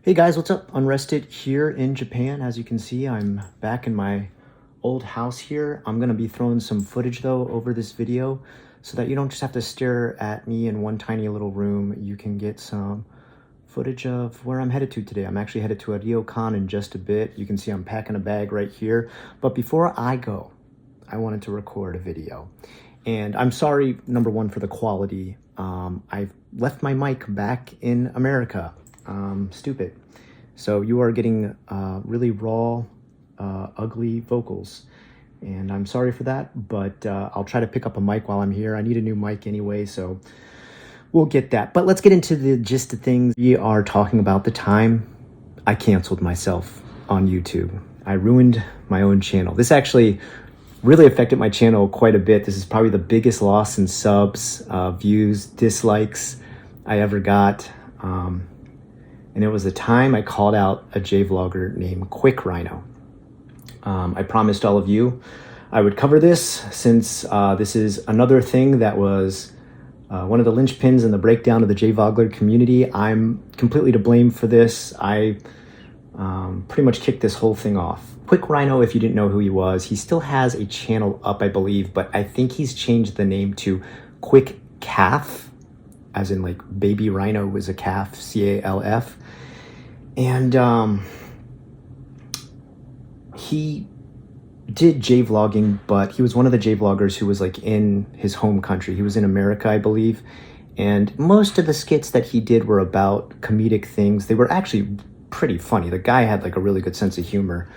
Hey guys, what's up? Unrested here in Japan. As you can see, I'm back in my old house here. I'm gonna be throwing some footage though over this video so that you don't just have to stare at me in one tiny little room. You can get some footage of where I'm headed to today. I'm actually headed to a ryokan in just a bit. You can see I'm packing a bag right here. But before I go, I wanted to record a video. And I'm sorry, number one, for the quality. I've left my mic back in America. Stupid. So you are getting really raw, ugly vocals. And I'm sorry for that, but I'll try to pick up a mic while I'm here. I need a new mic anyway, so we'll get that. But let's get into the gist of things. We are talking about the time I canceled myself on YouTube. I ruined my own channel. This actually really affected my channel quite a bit. This is probably the biggest loss in subs, views, dislikes I ever got. And it was the time I called out a jvlogger named Rhino. I promised all of you I would cover this since this is another thing that was one of the linchpins in the breakdown of the jvlogger community. I'm completely to blame for this. I pretty much kicked this whole thing off. Rhino, if you didn't know who he was, he still has a channel up, I believe, but I think he's changed the name to Quick Calf, as in like baby rhino was a calf, C-A-L-F. And he did jvlogging, but he was one of the jvloggers who was like in his home country. He was in America, I believe. And most of the skits that he did were about comedic things. They were actually pretty funny. The guy had like a really good sense of humor.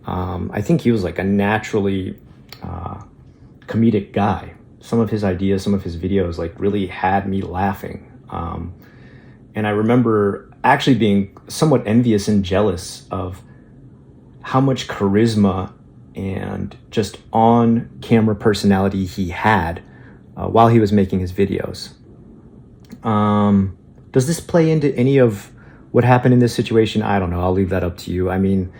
I think he was like a naturally comedic guy. Some of his ideas, some of his videos like really had me laughing. And I remember actually being somewhat envious and jealous of how much charisma and just on-camera personality he had while he was making his videos. Does this play into any of what happened in this situation? I don't know. I'll leave that up to you. I mean,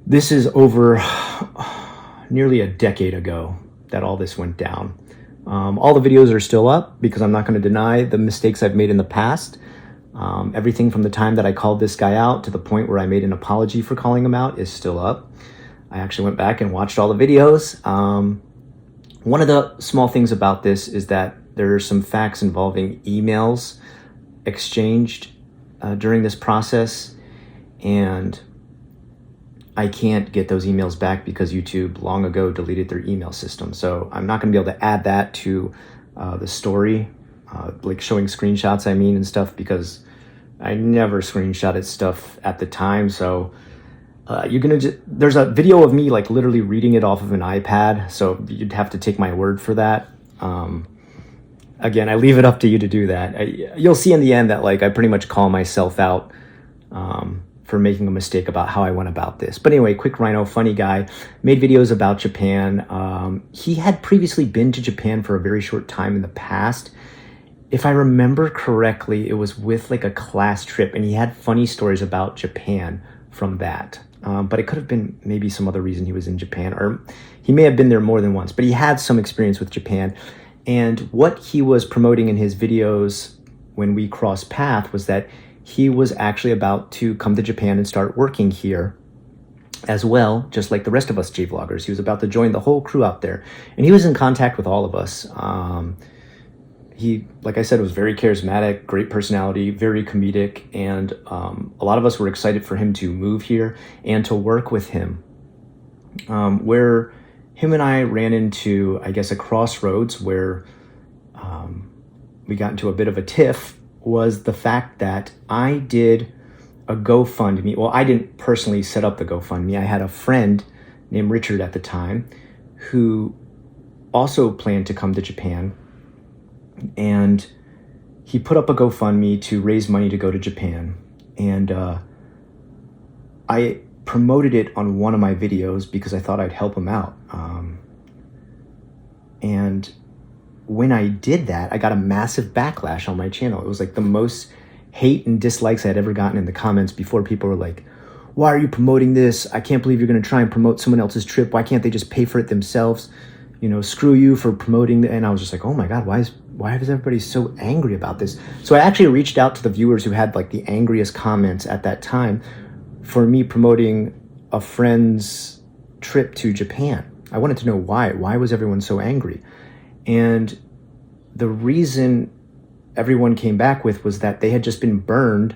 this is over nearly a decade ago that all this went down. All the videos are still up because I'm not going to deny the mistakes I've made in the past. Everything from the time that I called this guy out to the point where I made an apology for calling him out is still up. I actually went back and watched all the videos. One of the small things about this is that there are some facts involving emails exchanged during this process, and I can't get those emails back because YouTube long ago deleted their email system. So I'm not going to be able to add that to the story, like showing screenshots, I mean, and stuff, because I never screenshotted stuff at the time. So there's a video of me like literally reading it off of an iPad. So you'd have to take my word for that. Again, I leave it up to you to do that. You'll see in the end that like I pretty much call myself out for making a mistake about how I went about this. But anyway, Rhino, funny guy, made videos about Japan. He had previously been to Japan for a very short time in the past. If I remember correctly, it was with like a class trip, and he had funny stories about Japan from that. But it could have been maybe some other reason he was in Japan, or he may have been there more than once, but he had some experience with Japan. And what he was promoting in his videos when we crossed paths was that he was actually about to come to Japan and start working here as well, just like the rest of us jvloggers. He was about to join the whole crew out there, and he was in contact with all of us. He, like I said, was very charismatic, great personality, very comedic, and a lot of us were excited for him to move here and to work with him. Where him and I ran into, I guess, a crossroads where we got into a bit of a tiff was the fact that I did a GoFundMe. Well, I didn't personally set up the GoFundMe. I had a friend named Richard at the time who also planned to come to Japan, and he put up a GoFundMe to raise money to go to Japan. And I promoted it on one of my videos because I thought I'd help him out. And when I did that, I got a massive backlash on my channel. It was like the most hate and dislikes I had ever gotten in the comments before. People were like, why are you promoting this? I can't believe you're going to try and promote someone else's trip. Why can't they just pay for it themselves? You know, screw you for promoting. And I was just like, oh my God, why is why is everybody so angry about this? So I actually reached out to the viewers who had like the angriest comments at that time for me promoting a friend's trip to Japan. I wanted to know why. Why was everyone so angry? And the reason everyone came back with was that they had just been burned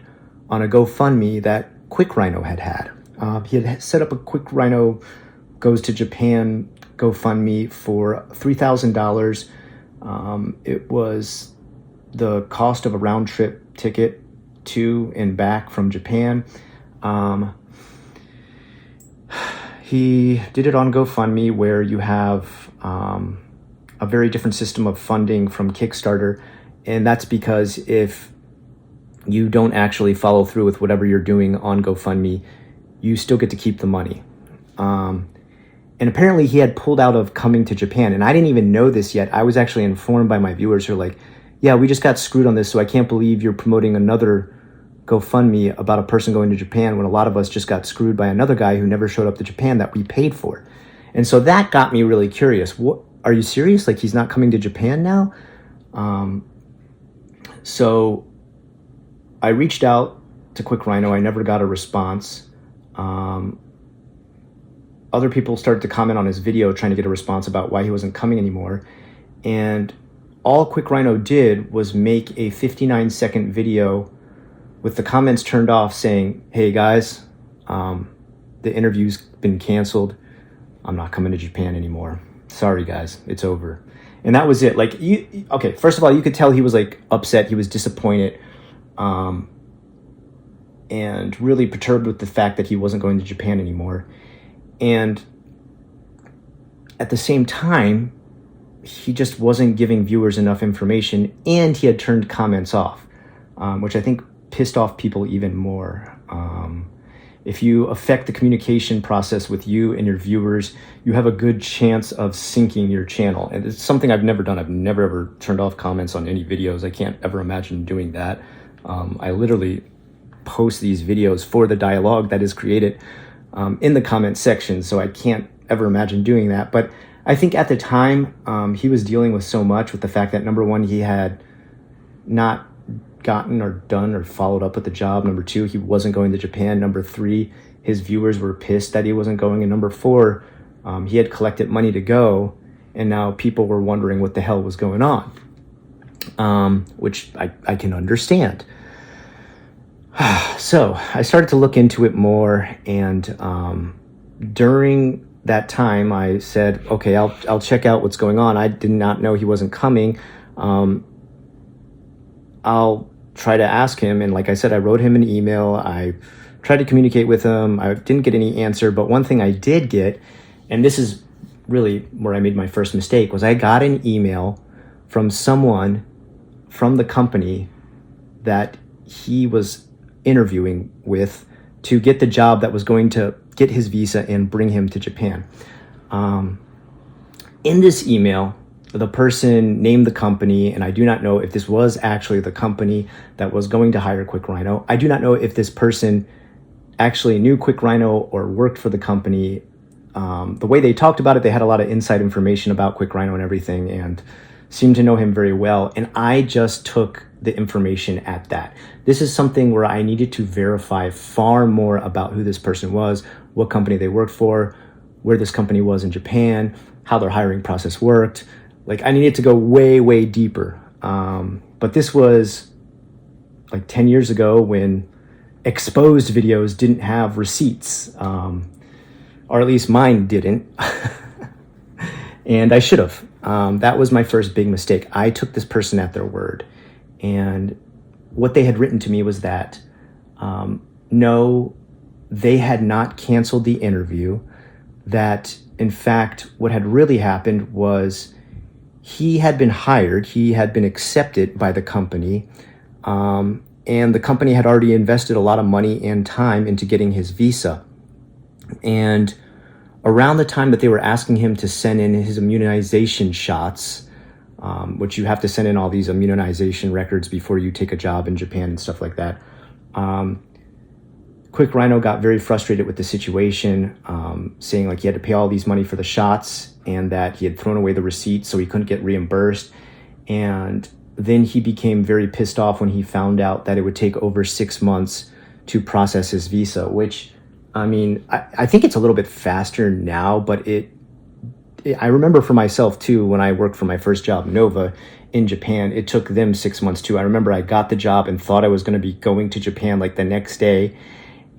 on a GoFundMe that Quick Rhino had. He had set up a Quick Rhino Goes to Japan GoFundMe for $3,000. It was the cost of a round trip ticket to and back from Japan. He did it on GoFundMe, where you have a very different system of funding from Kickstarter. And that's because if you don't actually follow through with whatever you're doing on GoFundMe, you still get to keep the money. And apparently he had pulled out of coming to Japan, and I didn't even know this yet. I was actually informed by my viewers who are like, yeah, we just got screwed on this, so I can't believe you're promoting another GoFundMe about a person going to Japan when a lot of us just got screwed by another guy who never showed up to Japan that we paid for. And so that got me really curious. What, are you serious? Like, he's not coming to Japan now? So I reached out to Quick Rhino. I never got a response. Other people started to comment on his video trying to get a response about why he wasn't coming anymore. And all Quick Rhino did was make a 59-second video with the comments turned off saying, hey guys, the interview's been canceled. I'm not coming to Japan anymore. Sorry guys, it's over. And that was it. Like, okay, first of all, you could tell he was like upset. He was disappointed, and really perturbed with the fact that he wasn't going to Japan anymore. And at the same time, he just wasn't giving viewers enough information, and he had turned comments off, which I think pissed off people even more. If you affect the communication process with you and your viewers, you have a good chance of sinking your channel. And it's something I've never done. I've never ever turned off comments on any videos. I can't ever imagine doing that. I literally post these videos for the dialogue that is created in the comment section, so I can't ever imagine doing that. But I think at the time, he was dealing with so much with the fact that, number one, he had not gotten or done or followed up with the job. Number two, he wasn't going to Japan. Number three, his viewers were pissed that he wasn't going. And number four, he had collected money to go, and now people were wondering what the hell was going on, which I can understand. So I started to look into it more, and during that time I said, okay, I'll check out what's going on. I did not know he wasn't coming. I'll try to ask him, and like I said, I wrote him an email. I tried to communicate with him. I didn't get any answer, but one thing I did get, and this is really where I made my first mistake, was I got an email from someone from the company that he was interviewing with to get the job that was going to get his visa and bring him to Japan. In this email, the person named the company, and I do not know if this was actually the company that was going to hire Quick Rhino. I do not know if this person actually knew Quick Rhino or worked for the company. The way they talked about it, they had a lot of inside information about Quick Rhino and everything, and seemed to know him very well. And I just took the information at that. This is something where I needed to verify far more about who this person was, what company they worked for, where this company was in Japan, how their hiring process worked. Like, I needed to go way, way deeper. But this was like 10 years ago when exposed videos didn't have receipts, or at least mine didn't. And I should have. That was my first big mistake. I took this person at their word. And what they had written to me was that, no, they had not canceled the interview. That, in fact, what had really happened was he had been hired, he had been accepted by the company, and the company had already invested a lot of money and time into getting his visa. And around the time that they were asking him to send in his immunization shots, which you have to send in all these immunization records before you take a job in Japan and stuff like that, Quick Rhino got very frustrated with the situation, saying like he had to pay all these money for the shots and that he had thrown away the receipts so he couldn't get reimbursed. And then he became very pissed off when he found out that it would take over 6 months to process his visa, which, I mean, I think it's a little bit faster now, but I remember for myself too, when I worked for my first job, Nova, in Japan, it took them 6 months too. I remember I got the job and thought I was going to be going to Japan like the next day.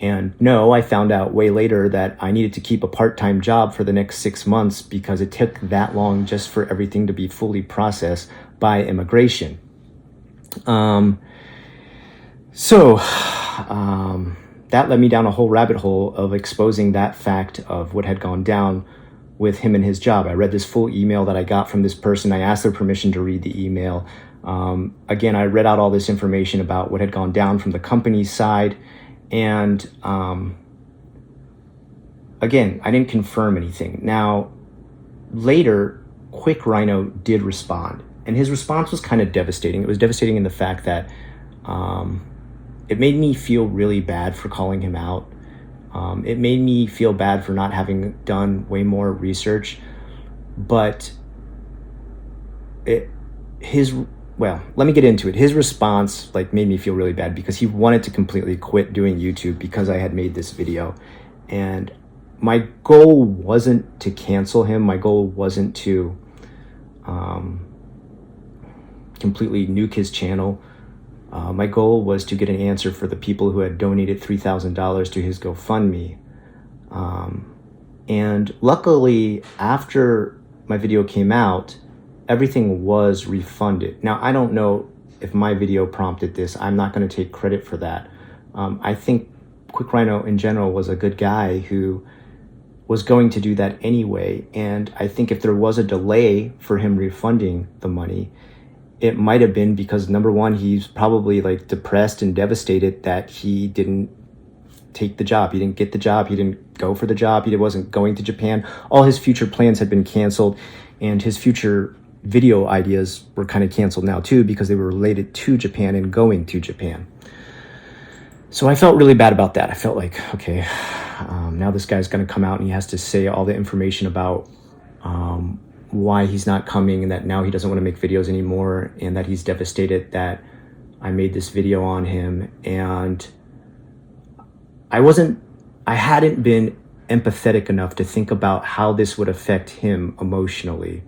And no, I found out way later that I needed to keep a part-time job for the next 6 months because it took that long just for everything to be fully processed by immigration. That led me down a whole rabbit hole of exposing that fact of what had gone down with him and his job. I read this full email that I got from this person. I asked their permission to read the email. Again, I read out all this information about what had gone down from the company's side. And again, I didn't confirm anything. Now, later, Quick Rhino did respond. And his response was kind of devastating. It was devastating in the fact that it made me feel really bad for calling him out. It made me feel bad for not having done way more research. But let me get into it. His response made me feel really bad because he wanted to completely quit doing YouTube because I had made this video. And my goal wasn't to cancel him. My goal wasn't to completely nuke his channel. My goal was to get an answer for the people who had donated $3,000 to his GoFundMe. And luckily, after my video came out, everything was refunded. Now, I don't know if my video prompted this. I'm not going to take credit for that. I think Quick Rhino in general was a good guy who was going to do that anyway. And I think if there was a delay for him refunding the money, it might have been because, number one, he's probably depressed and devastated that he didn't take the job. He didn't get the job. He didn't go for the job. He wasn't going to Japan. All his future plans had been canceled, and his future video ideas were kind of canceled now too because they were related to Japan and going to Japan. So I felt really bad about that. I felt like, okay, now this guy's going to come out and he has to say all the information about why he's not coming and that now he doesn't want to make videos anymore and that he's devastated that I made this video on him. And I hadn't been empathetic enough to think about how this would affect him emotionally.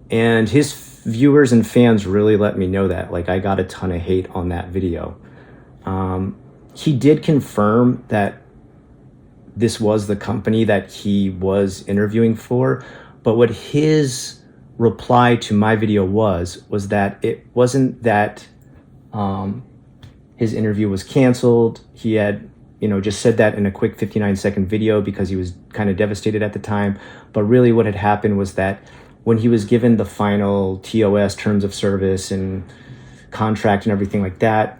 And his viewers and fans really let me know that. I got a ton of hate on that video. He did confirm that this was the company that he was interviewing for, but what his reply to my video was that it wasn't that his interview was canceled. He had just said that in a quick 59-second video because he was kind of devastated at the time. But really what had happened was that when he was given the final TOS, terms of service and contract and everything like that,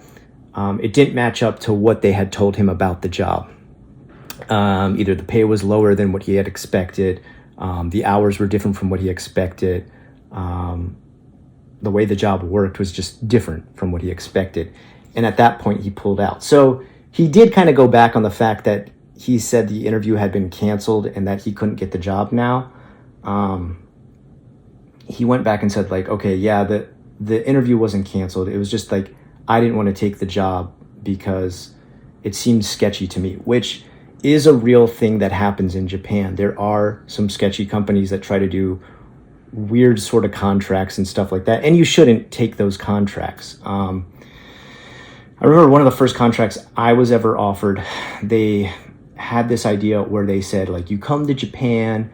it didn't match up to what they had told him about the job. Either the pay was lower than what he had expected, the hours were different from what he expected, the way the job worked was just different from what he expected. And at that point, he pulled out. So he did kind of go back on the fact that he said the interview had been canceled and that he couldn't get the job now. He went back and said okay, yeah, the interview wasn't canceled. It was just I didn't want to take the job because it seemed sketchy to me, which is a real thing that happens in Japan. There are some sketchy companies that try to do weird sort of contracts and stuff like that, and you shouldn't take those contracts. I remember one of the first contracts I was ever offered, they had this idea where they said you come to Japan,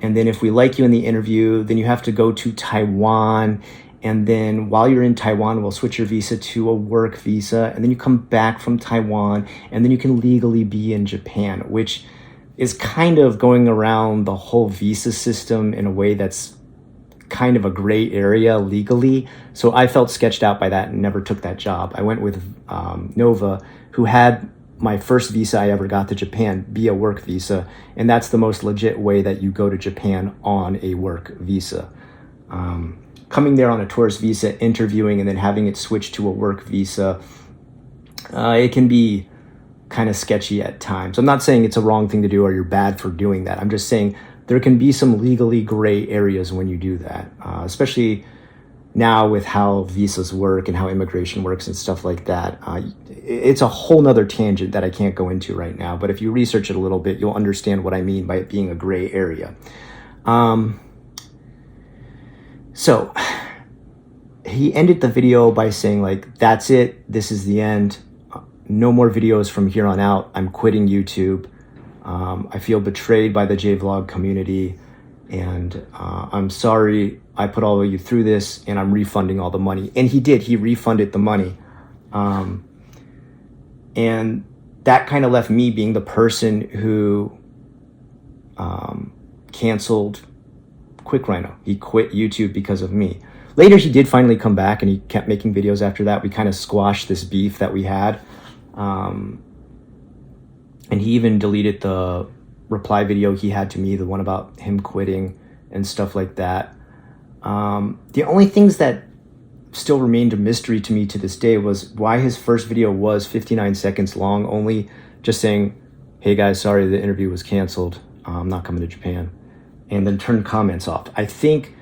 and then if we like you in the interview, then you have to go to Taiwan. And then while you're in Taiwan, we'll switch your visa to a work visa. And then you come back from Taiwan, and then you can legally be in Japan, which is kind of going around the whole visa system in a way that's kind of a gray area legally. So I felt sketched out by that and never took that job. I went with Nova, who had my first visa I ever got to Japan be a work visa. And that's the most legit way that you go to Japan on a work visa. Coming there on a tourist visa, interviewing, and then having it switched to a work visa, it can be kind of sketchy at times. I'm not saying it's a wrong thing to do or you're bad for doing that. I'm just saying there can be some legally gray areas when you do that, especially now with how visas work and how immigration works and stuff like that. It's a whole nother tangent that I can't go into right now, but if you research it a little bit, you'll understand what I mean by it being a gray area. So he ended the video by saying, like, that's it, this is the end, no more videos from here on out, I'm quitting YouTube. I feel betrayed by the jvlog community, and I'm sorry I put all of you through this, and I'm refunding all the money. And he did, he refunded the money. And that kind of left me being the person who canceled Quick Rhino. He quit YouTube because of me. Later, he did finally come back, and he kept making videos after that. We kind of squashed this beef that we had. And he even deleted the reply video he had to me, the one about him quitting and stuff like that. The only things that still remained a mystery to me to this day was why his first video was 59 seconds long, only just saying, hey guys, sorry, the interview was canceled. I'm not coming to Japan. And then turn comments off. I think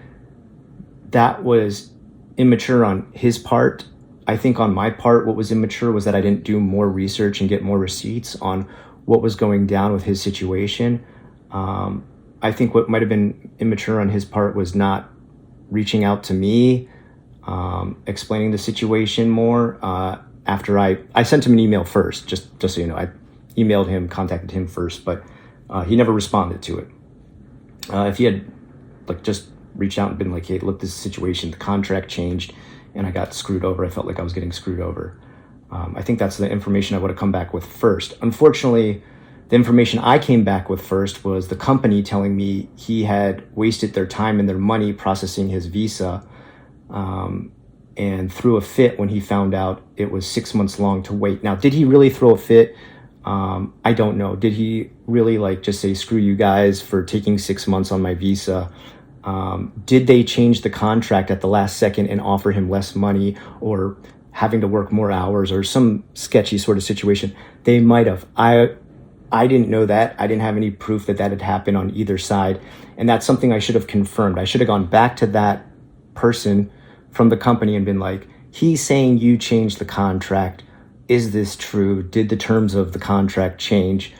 that was immature on his part. I think on my part, what was immature was that I didn't do more research and get more receipts on what was going down with his situation. I think what might have been immature on his part was not reaching out to me, explaining the situation more. After I sent him an email first, just so you know, I emailed him, contacted him first, but he never responded to it. If he had like just reached out and been like, hey, look, this situation, the contract changed and I got screwed over. I felt like I was getting screwed over. I think that's the information I would have come back with first. Unfortunately, the information I came back with first was the company telling me he had wasted their time and their money processing his visa, and threw a fit when he found out it was 6 months long to wait. Now, did he really throw a fit? I don't know. Did he really like just say, screw you guys for taking 6 months on my visa? Did they change the contract at the last second and offer him less money or having to work more hours or some sketchy sort of situation? They might have. I didn't know that. I didn't have any proof that that had happened on either side. And that's something I should have confirmed. I should have gone back to that person from the company and been like, he's saying you changed the contract. Is this true? Did the terms of the contract change?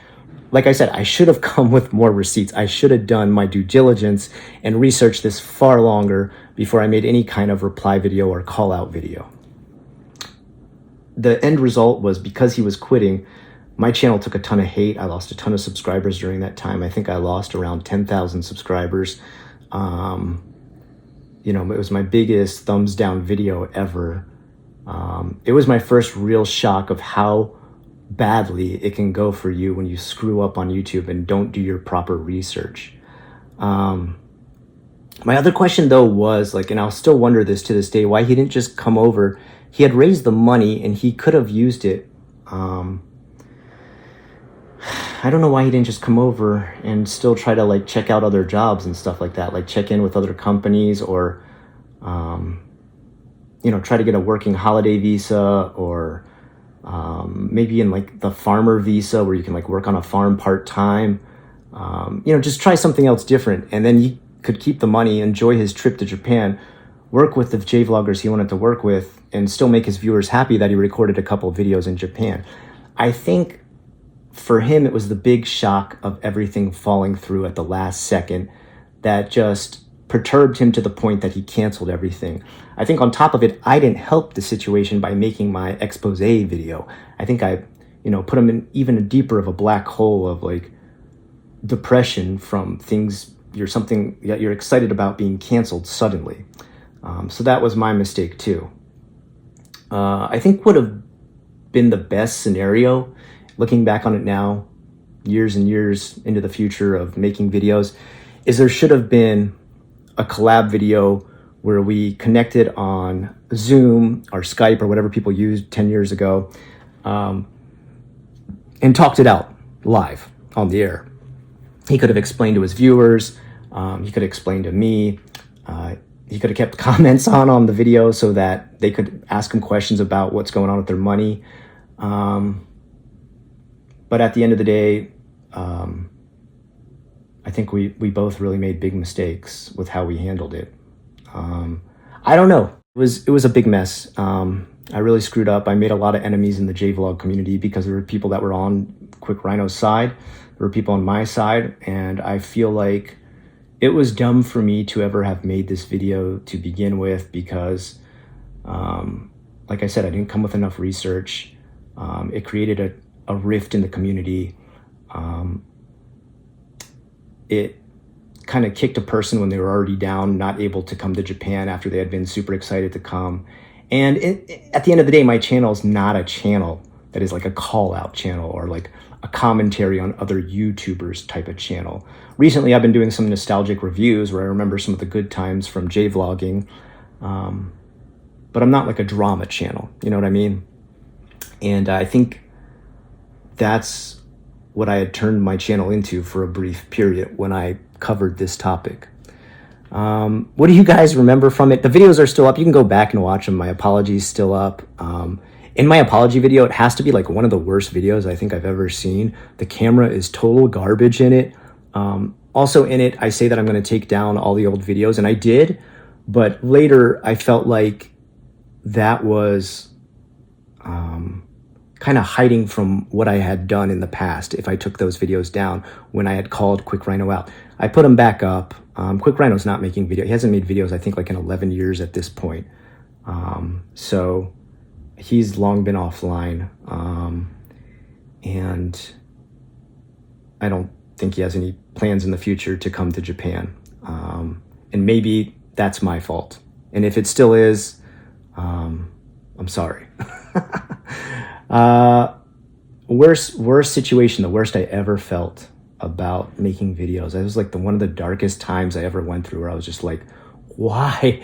Like I said, I should have come with more receipts. I should have done my due diligence and researched this far longer before I made any kind of reply video or call out video. The end result was, because he was quitting, my channel took a ton of hate. I lost a ton of subscribers during that time. I think I lost around 10,000 subscribers. You know, it was my biggest thumbs down video ever. It was my first real shock of how badly it can go for you when you screw up on YouTube and don't do your proper research. My other question though was like, and I'll still wonder this to this day, why he didn't just come over. He had raised the money and he could have used it. I don't know why he didn't just come over and still try to like check out other jobs and stuff like that, like check in with other companies or, you know, try to get a working holiday visa or maybe in like the farmer visa where you can like work on a farm part-time. You know, just try something else different. And then he could keep the money, enjoy his trip to Japan, work with the jvloggers he wanted to work with, and still make his viewers happy that he recorded a couple of videos in Japan. I think for him, it was the big shock of everything falling through at the last second that just perturbed him to the point that he canceled everything. I think on top of it, I didn't help the situation by making my expose video. I think I, you know, put him in even deeper of a black hole of like depression from things something that you're excited about being canceled suddenly. So that was my mistake too. I think would have been the best scenario, looking back on it now, years and years into the future of making videos, is there should have been a collab video where we connected on Zoom or Skype or whatever people used 10 years ago, and talked it out live on the air. He could have explained to his viewers, he could have explained to me, he could have kept comments on the video so that they could ask him questions about what's going on with their money. But at the end of the day, I think we both really made big mistakes with how we handled it. I don't know. It was a big mess. I really screwed up. I made a lot of enemies in the jvlog community because there were people that were on Quick Rhino's side. There were people on my side, and I feel like it was dumb for me to ever have made this video to begin with because, like I said, I didn't come with enough research. It created a rift in the community. It kind of kicked a person when they were already down, not able to come to Japan after they had been super excited to come. And at the end of the day, my channel is not a channel that is like a call out channel or like a commentary on other YouTubers type of channel. Recently, I've been doing some nostalgic reviews where I remember some of the good times from jvlogging, but I'm not like a drama channel, you know what I mean? And I think that's what I had turned my channel into for a brief period when I covered this topic. What do you guys remember from it? The videos are still up. You can go back and watch them. My apology's still up. In my apology video, it has to be like one of the worst videos I think I've ever seen. The camera is total garbage in it. Also in it, I say that I'm going to take down all the old videos, and I did, but later I felt like that was kind of hiding from what I had done in the past if I took those videos down when I had called Quick Rhino out. I put them back up. Quick Rhino's not making videos. He hasn't made videos, I think, like in 11 years at this point. So he's long been offline. And I don't think he has any plans in the future to come to Japan. And maybe that's my fault. And if it still is, I'm sorry. Worst situation, the worst I ever felt about making videos. It was like one of the darkest times I ever went through where I was just like, why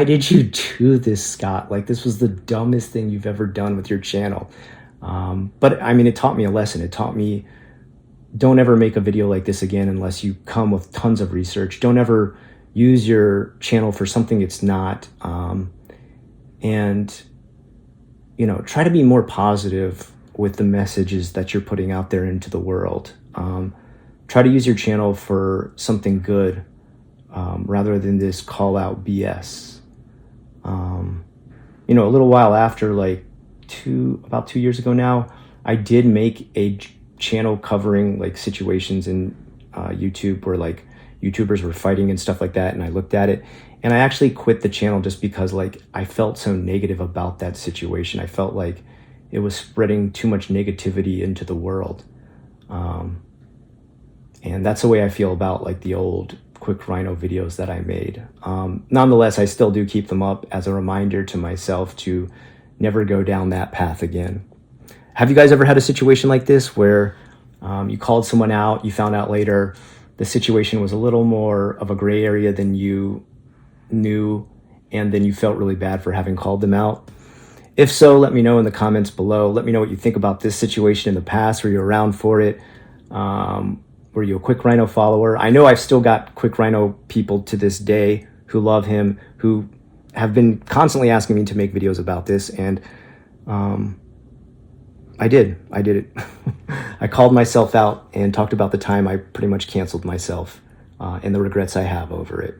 did you do this, Scott? Like, this was the dumbest thing you've ever done with your channel. But I mean, it taught me a lesson. It taught me, don't ever make a video like this again unless you come with tons of research. Don't ever use your channel for something it's not. And, you know, try to be more positive with the messages that you're putting out there into the world. Try to use your channel for something good rather than this call out BS. You know, a little while after, like about 2 years ago now, I did make a channel covering like situations in YouTube where like YouTubers were fighting and stuff like that, and I looked at it and I actually quit the channel just because like I felt so negative about that situation. I felt like it was spreading too much negativity into the world. And that's the way I feel about like the old Quick Rhino videos that I made. Nonetheless, I still do keep them up as a reminder to myself to never go down that path again. Have you guys ever had a situation like this where you called someone out, you found out later the situation was a little more of a gray area than you knew, and then you felt really bad for having called them out? If so, let me know in the comments below. Let me know what you think about this situation in the past. Were you around for it? Were you a Quick Rhino follower? I know I've still got Quick Rhino people to this day who love him, who have been constantly asking me to make videos about this, and I did it. I called myself out and talked about the time I pretty much canceled myself and the regrets I have over it.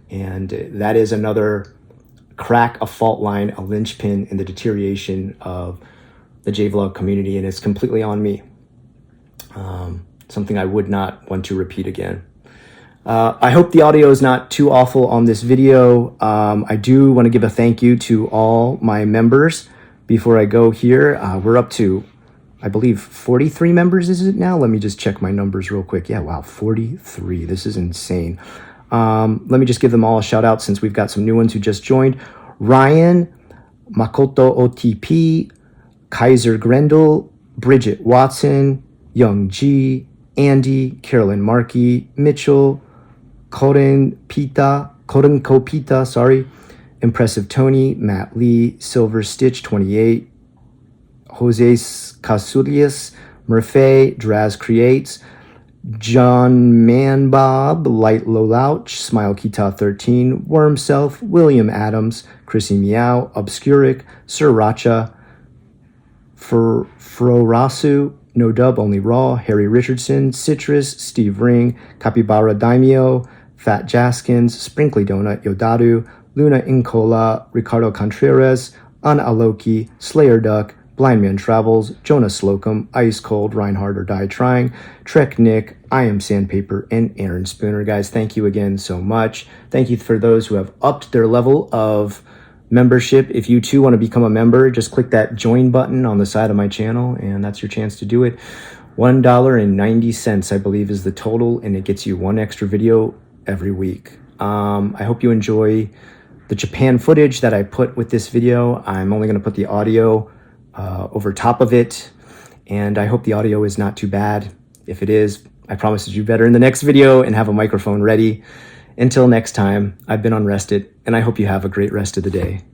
And that is another crack, a fault line, a linchpin in the deterioration of the jvlog community, and it's completely on me. Something I would not want to repeat again. I hope the audio is not too awful on this video. I do want to give a thank you to all my members. Before I go here, we're up to, I believe, 43 members, is it now? Let me just check my numbers real quick. Yeah, wow, 43. This is insane. Let me just give them all a shout out since we've got some new ones who just joined. Ryan, Makoto OTP, Kaiser Grendel, Bridget Watson, Young G, Andy, Carolyn Markey, Mitchell, Koren Kopita, sorry, Impressive Tony, Matt Lee, Silver Stitch 28, Jose Casulias, Murphy, Draz Creates, John Manbob, Light Lolouch, Smile Kita 13, Worm Self, William Adams, Chrissy Meow, Obscuric, Sriracha, Frorasu, No Dub, Only Raw, Harry Richardson, Citrus, Steve Ring, Capybara Daimyo, Fat Jaskins, Sprinkly Donut, Yodaru, Luna Incola, Ricardo Contreras, An Aloki, Slayer Duck, Blind Man Travels, Jonah Slocum, Ice Cold, Reinhard or Die Trying, Trek Nick, I Am Sandpaper, and Aaron Spooner. Guys, thank you again so much. Thank you for those who have upped their level of membership. If you too want to become a member, just click that join button on the side of my channel, and that's your chance to do it. $1.90, I believe, is the total, and it gets you one extra video every week. I hope you enjoy the Japan footage that I put with this video. I'm only going to put the audio over top of it, and I hope the audio is not too bad. If it is, I promise to do better in the next video and have a microphone ready. Until next time, I've been Unrested, and I hope you have a great rest of the day.